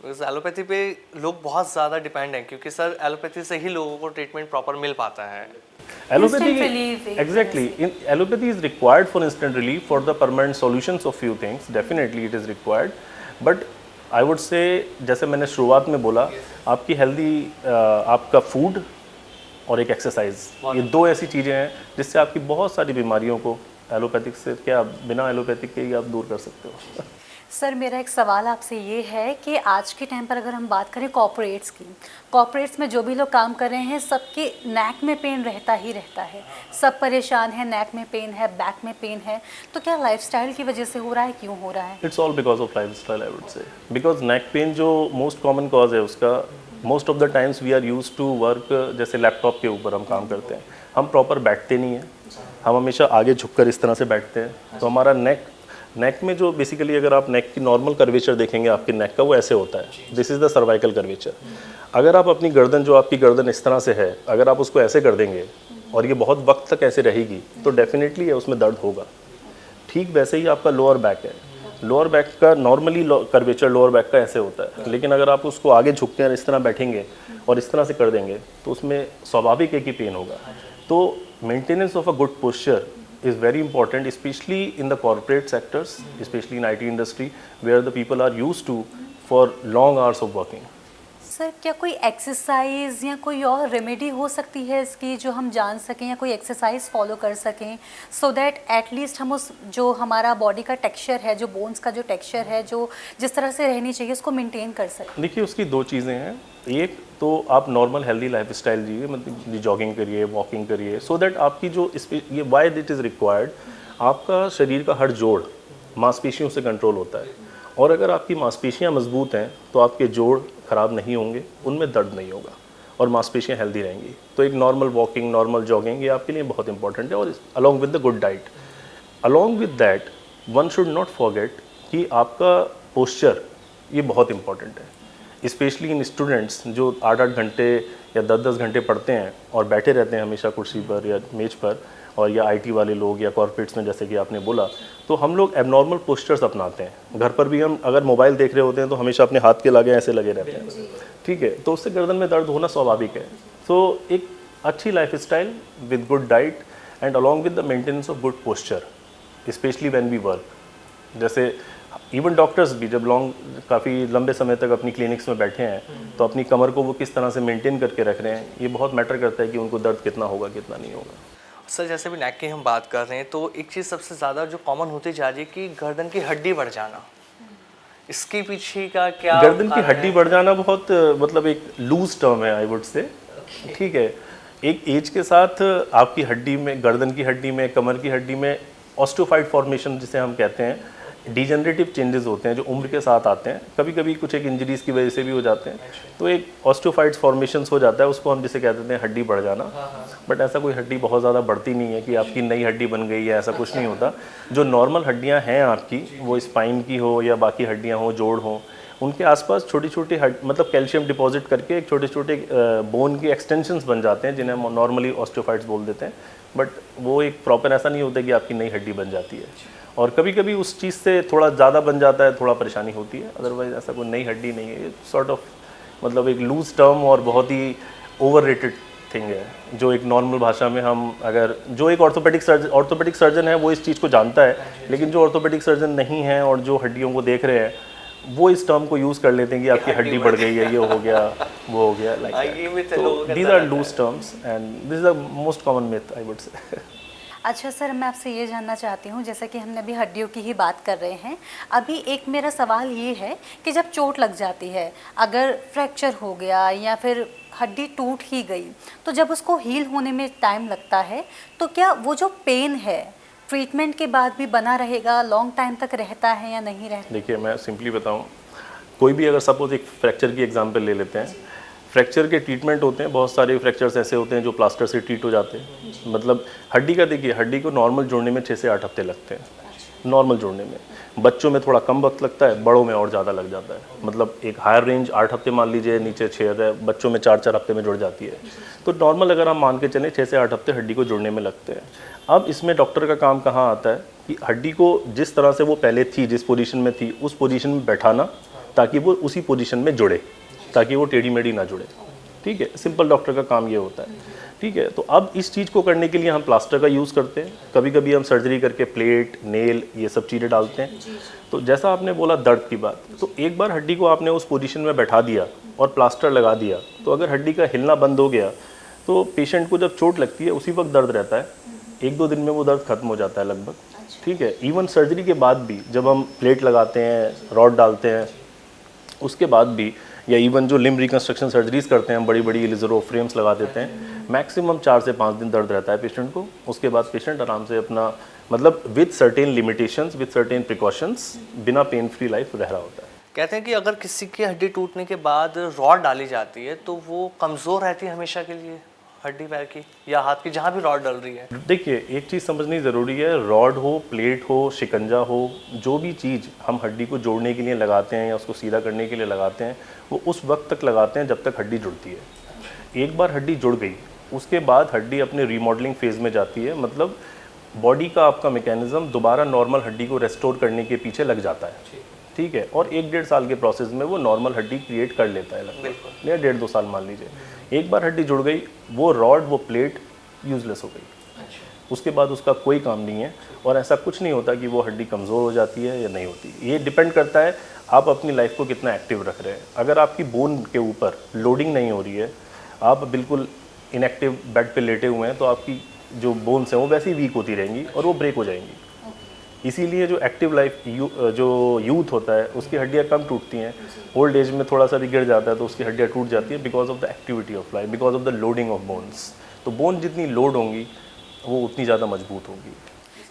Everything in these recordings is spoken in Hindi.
बिकॉज एलोपैथी पे लोग बहुत ज़्यादा डिपेंड हैं, क्योंकि सर एलोपैथी से ही लोगों को ट्रीटमेंट प्रॉपर मिल पाता है। Allopathy, Instant relief एक तरह exactly. से। Allopathy is required for instant relief for the permanent solutions of few things. Definitely it is required. But I would say, जैसे मैंने शुरुआत में बोला, आपकी हेल्दी आपका फूड और एक एक्सरसाइज, ये दो ऐसी चीज़ें हैं जिससे आपकी बहुत सारी बीमारियों को एलोपैथिक से क्या बिना एलोपैथिक के ही आप दूर कर सकते हो। सर मेरा एक सवाल आपसे ये है कि आज के टाइम पर अगर हम बात करें कॉर्पोरेट्स की, कॉर्पोरेट्स में जो भी लोग काम कर रहे हैं सबके नेक में पेन रहता ही रहता है, सब परेशान है, नेक में पेन है, बैक में पेन है, तो क्या लाइफस्टाइल की वजह से हो रहा है, क्यों हो रहा है? It's all because of lifestyle I would say, because neck pain जो मोस्ट कॉमन कॉज है उसका, most of the times we are use to work, जैसे लैपटॉप के ऊपर हम काम करते हैं, हम प्रॉपर बैठते नहीं हैं, हम हमेशा आगे झुककर इस तरह से बैठते हैं, तो हमारा नेक में जो बेसिकली अगर आप नेक की नॉर्मल कर्वेचर देखेंगे आपके नेक का, वो ऐसे होता है, this is the cervical curvature. अगर आप अपनी गर्दन, जो आपकी गर्दन इस तरह से है, अगर आप उसको ऐसे कर देंगे और ये बहुत वक्त तक ऐसे रहेगी तो डेफिनेटली उसमें दर्द होगा। ठीक वैसे ही आपका लोअर बैक है, लोअर बैक का नॉर्मली कर्वेचर लोअर बैक का ऐसे होता है, लेकिन अगर आप उसको आगे झुक कर इस तरह बैठेंगे और इस तरह से कर देंगे तो उसमें स्वाभाविक है कि पेन होगा। तो maintenance of a good posture is very important, especially in the corporate sectors, especially in IT industry, where the people are used to for long hours of working. Sir क्या कोई एक्सरसाइज या कोई और रेमेडी हो सकती है इसकी जो हम जान सकें, या कोई एक्सरसाइज फॉलो कर सकें सो दैट एटलीस्ट हम उस जो हमारा बॉडी का टेक्सचर है, जो बोन्स का जो टेक्सचर है, जो जिस तरह से रहनी चाहिए उसको मेंटेन कर सकें? देखिए उसकी दो चीज़ें हैं, एक तो आप नॉर्मल हेल्दी लाइफस्टाइल जिए, मतलब जॉगिंग करिए, वॉकिंग करिए, सो दैट आपकी जो ये वाई इट इज़ रिक्वायर्ड, आपका शरीर का हर जोड़ मांसपेशियों से कंट्रोल होता है, और अगर आपकी मांसपेशियां मजबूत हैं तो आपके जोड़ ख़राब नहीं होंगे, उनमें दर्द नहीं होगा और मांसपेशियां हेल्दी रहेंगी। तो एक नॉर्मल वॉकिंग, नॉर्मल जॉगिंग ये आपके लिए बहुत इंपॉर्टेंट है, और along with the good diet, along with that one should not forget कि आपका पोस्चर ये बहुत इंपॉर्टेंट है, स्पेशली इन स्टूडेंट्स जो 8-8 घंटे या 10-10 घंटे पढ़ते हैं और बैठे रहते हैं हमेशा कुर्सी पर या मेज पर, और या आईटी वाले लोग या कॉर्पोरेट्स में जैसे कि आपने बोला, तो हम लोग एबनॉर्मल पोस्चर्स अपनाते हैं। घर पर भी हम अगर मोबाइल देख रहे होते हैं तो हमेशा अपने हाथ के लागे ऐसे लगे रहते हैं, ठीक है, तो उससे गर्दन में दर्द होना स्वाभाविक है। तो एक अच्छी lifestyle with good diet and along with the maintenance of good posture, especially when we work, जैसे इवन डॉक्टर्स भी जब काफ़ी लंबे समय तक अपनी क्लिनिक्स में बैठे हैं तो अपनी कमर को वो किस तरह से मेंटेन करके रख रहे हैं, ये बहुत मैटर करता है कि उनको दर्द कितना होगा कितना नहीं होगा। सर जैसे भी नेक की हम बात कर रहे हैं, तो एक चीज़ सबसे ज़्यादा जो कॉमन होती जा रही है कि गर्दन की हड्डी बढ़ जाना, इसके पीछे का क्या? गर्दन की हड्डी बढ़ जाना बहुत मतलब एक लूज टर्म है आई वुड से, ठीक है। एक एज के साथ आपकी हड्डी में, गर्दन की हड्डी में, कमर की हड्डी में ऑस्टियोफाइट फॉर्मेशन जिसे हम कहते हैं, डिजेनरेटिव चेंजेस होते हैं जो उम्र के साथ आते हैं, कभी कभी कुछ एक इंजरीज की वजह से भी हो जाते हैं, तो एक ऑस्टियोफाइट्स फॉर्मेशंस हो जाता है, उसको हम जिसे कहते हैं हड्डी बढ़ जाना। बट ऐसा कोई हड्डी बहुत ज़्यादा बढ़ती नहीं है कि आपकी नई हड्डी बन गई है, ऐसा कुछ नहीं होता। जो नॉर्मल हड्डियाँ हैं आपकी, वो स्पाइन की हो या बाकी हड्डियाँ हो, जोड़ हो, उनके आसपास छोटी छोटी मतलब कैल्शियम डिपॉजिट करके एक छोटे छोटे बोन के एक्सटेंशंस बन जाते हैं जिन्हें हम नॉर्मली ऑस्टियोफाइट्स बोल देते हैं, बट वो एक प्रॉपर ऐसा नहीं होता कि आपकी नई हड्डी बन जाती है, और कभी कभी उस चीज़ से थोड़ा ज़्यादा बन जाता है, थोड़ा परेशानी होती है, अदरवाइज ऐसा कोई नई हड्डी नहीं है। सॉर्ट ऑफ मतलब एक लूज टर्म और बहुत ही ओवररेटेड थिंग है, जो एक नॉर्मल भाषा में हम अगर जो एक ऑर्थोपेडिक सर्जन है वो इस चीज़ को जानता है, लेकिन जो ऑर्थोपेडिक सर्जन नहीं है और जो हड्डियों को देख रहे हैं वो इस टर्म को यूज़ कर लेते हैं कि आपकी हड्डी बढ़ गई है, ये हो गया, वो हो गया, like these are loose terms and this is the most common myth I would say. अच्छा सर, मैं आपसे ये जानना चाहती हूँ, जैसा कि हमने अभी हड्डियों की ही बात कर रहे हैं, अभी एक मेरा सवाल ये है कि जब चोट लग जाती है, अगर फ्रैक्चर हो गया या फिर हड्डी टूट ही गई, तो जब उसको हील होने में टाइम लगता है, तो क्या वो जो पेन है ट्रीटमेंट के बाद भी बना रहेगा, लॉन्ग टाइम तक रहता है या नहीं रहता? देखिए मैं सिंपली बताऊँ, कोई भी अगर सपोज एक फ्रैक्चर की एग्जांपल ले लेते हैं, फ्रैक्चर के ट्रीटमेंट होते हैं, बहुत सारे फ्रैक्चर्स ऐसे होते हैं जो प्लास्टर से ट्रीट हो जाते हैं। मतलब हड्डी का देखिए, हड्डी को नॉर्मल जोड़ने में 6 से 8 हफ्ते लगते हैं, नॉर्मल जोड़ने में। बच्चों में थोड़ा कम वक्त लगता है, बड़ों में और ज़्यादा लग जाता है। मतलब एक हायर रेंज 8 हफ्ते मान लीजिए, नीचे 6 है, बच्चों में 4-4 हफ्ते में जुड़ जाती है। तो नॉर्मल अगर हम मान के चलें 6 से 8 हफ्ते हड्डी को जुड़ने में लगते हैं। अब इसमें डॉक्टर का काम कहाँ आता है कि हड्डी को जिस तरह से वो पहले थी, जिस पोजीशन में थी, उस पोजीशन में बैठाना ताकि वो उसी पोजीशन में जुड़े, ताकि वो टेढ़ी मेढ़ी ना जुड़े। ठीक है, सिंपल डॉक्टर का काम ये होता है। ठीक है, तो अब इस चीज़ को करने के लिए हम प्लास्टर का यूज़ करते हैं, कभी कभी हम सर्जरी करके प्लेट, नेल, ये सब चीज़ें डालते हैं। तो जैसा आपने बोला दर्द की बात, तो एक बार हड्डी को आपने उस पोजीशन में बैठा दिया और प्लास्टर लगा दिया, तो अगर हड्डी का हिलना बंद हो गया तो पेशेंट को जब चोट लगती है उसी वक्त दर्द रहता है, 1-2 दिन में वो दर्द खत्म हो जाता है लगभग। ठीक है, इवन सर्जरी के बाद भी जब हम प्लेट लगाते हैं, रॉड डालते हैं, उसके बाद भी, या इवन जो लिम्ब रिकंस्ट्रक्शन सर्जरीज करते हैं, हम बड़ी बड़ी लिजरो फ्रेम्स लगा देते हैं, मैक्सिमम 4 से 5 दिन दर्द रहता है पेशेंट को। उसके बाद पेशेंट आराम से अपना, मतलब with certain limitations, with certain precautions, बिना पेन फ्री लाइफ रह रहा होता है। कहते हैं कि अगर किसी की हड्डी टूटने के बाद रॉड डाली जाती है तो वो कमज़ोर रहती है हमेशा के लिए, हड्डी पैर की या हाथ की, जहाँ भी रॉड डल रही है। देखिए, एक चीज़ समझनी ज़रूरी है, रॉड हो, प्लेट हो, शिकंजा हो, जो भी चीज़ हम हड्डी को जोड़ने के लिए लगाते हैं या उसको सीधा करने के लिए लगाते हैं, वो उस वक्त तक लगाते हैं जब तक हड्डी जुड़ती है। एक बार हड्डी जुड़ गई, उसके बाद हड्डी अपने रीमॉडलिंग फेज़ में जाती है, मतलब बॉडी का आपका मैकेनिज्म दोबारा नॉर्मल हड्डी को रेस्टोर करने के पीछे लग जाता है। ठीक है, और 1-1.5 साल के प्रोसेस में वो नॉर्मल हड्डी क्रिएट कर लेता है लगभग, या 1.5-2 साल मान लीजिए। एक बार हड्डी जुड़ गई, वो रॉड, वो प्लेट यूजलेस हो गई, उसके बाद उसका कोई काम नहीं है। और ऐसा कुछ नहीं होता कि वो हड्डी कमज़ोर हो जाती है या नहीं होती, ये डिपेंड करता है आप अपनी लाइफ को कितना एक्टिव रख रहे हैं। अगर आपकी बोन के ऊपर लोडिंग नहीं हो रही है, आप बिल्कुल इनएक्टिव बेड पे लेटे हुए हैं, तो आपकी जो बोन्स हैं वो वैसे ही वीक होती रहेंगी और वो ब्रेक हो जाएंगी। इसीलिए जो एक्टिव लाइफ जो यूथ होता है उसकी हड्डियाँ कम टूटती हैं, ओल्ड एज में थोड़ा सा भी गिर जाता है तो उसकी हड्डियाँ टूट जाती है, because of the activity of life, because of the loading of bones. तो बोन जितनी लोड होंगी वो उतनी ज़्यादा मजबूत होंगी।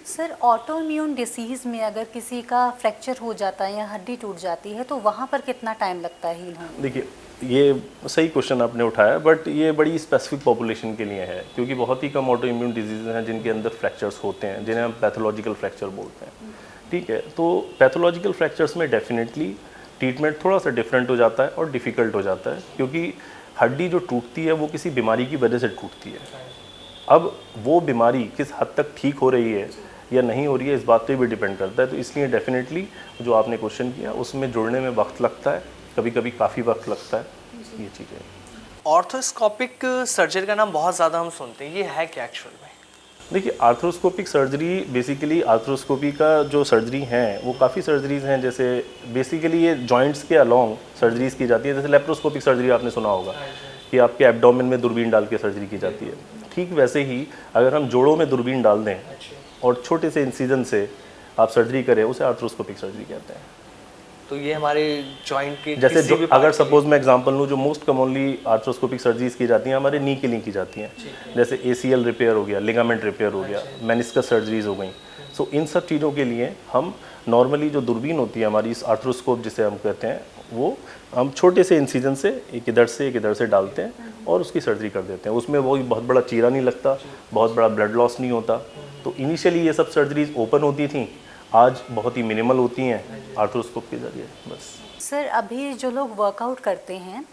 सर, ऑटो इम्यून डिसीज़ में अगर किसी का फ्रैक्चर हो जाता है या हड्डी टूट जाती है तो वहाँ पर कितना टाइम लगता है हील होने? देखिए, ये सही क्वेश्चन आपने उठाया, बट ये बड़ी स्पेसिफिक पॉपुलेशन के लिए है, क्योंकि बहुत ही कम ऑटो इम्यून डिजीज़ हैं जिनके अंदर फ्रैक्चर्स होते हैं, जिन्हें हम पैथोलॉजिकल फ्रैक्चर बोलते हैं। ठीक है, तो पैथोलॉजिकल फ्रैक्चर्स में डेफिनेटली ट्रीटमेंट थोड़ा सा डिफरेंट हो जाता है और डिफ़िकल्ट हो जाता है, क्योंकि हड्डी जो टूटती है वो किसी बीमारी की वजह से टूटती है। अब वो बीमारी किस हद तक ठीक हो रही है या नहीं हो रही है, इस बात पे भी डिपेंड करता है। तो इसलिए डेफिनेटली जो आपने क्वेश्चन किया उसमें जुड़ने में वक्त लगता है, कभी कभी काफ़ी वक्त लगता है, ये चीज़ें। ऑर्थोस्कोपिक सर्जरी का नाम बहुत ज़्यादा हम सुनते हैं, ये है क्या एक्चुअल में? देखिए, आर्थ्रोस्कोपिक सर्जरी बेसिकली, आर्थ्रोस्कोपी का जो सर्जरी हैं वो काफ़ी सर्जरीज़ हैं, जैसे बेसिकली ये जॉइंट्स के अलोंग सर्जरीज़ की जाती है। जैसे लेप्रोस्कोपिक सर्जरी आपने सुना होगा कि आपके एब्डोमेन में दूरबीन डाल के सर्जरी की जाती है। ठीक वैसे ही अगर हम जोड़ों में दूरबीन डाल दें और छोटे से इंसिजन से आप सर्जरी करें, उसे आर्थ्रोस्कोपिक सर्जरी कहते हैं। तो ये हमारे जॉइंट के जैसे किसी भी अगर part सपोज मैं एग्जांपल लूँ, जो मोस्ट कॉमनली आर्थ्रोस्कोपिक सर्जरीज की जाती हैं हमारे नी के लिए की जाती हैं, जैसे ACL रिपेयर हो गया, लिगामेंट रिपेयर हो गया, मेनिस्कस सर्जरीज हो गई। सो इन सब चीज़ों के लिए हम नॉर्मली जो दूरबीन होती है हमारी, इस आर्थ्रोस्कोप जिसे हम कहते हैं, वो हम छोटे से इंसिजन से एक इधर से डालते हैं और उसकी सर्जरी कर देते हैं। उसमें वो बहुत बड़ा चीरा नहीं लगता, बहुत बड़ा ब्लड लॉस नहीं होता। तो इनिशियली ये सब सर्जरीज ओपन होती थी, आज बहुत ही मिनिमल होती हैं आर्थ्रोस्कोप के जरिए बस। सर, अभी जो लोग वर्कआउट करते हैं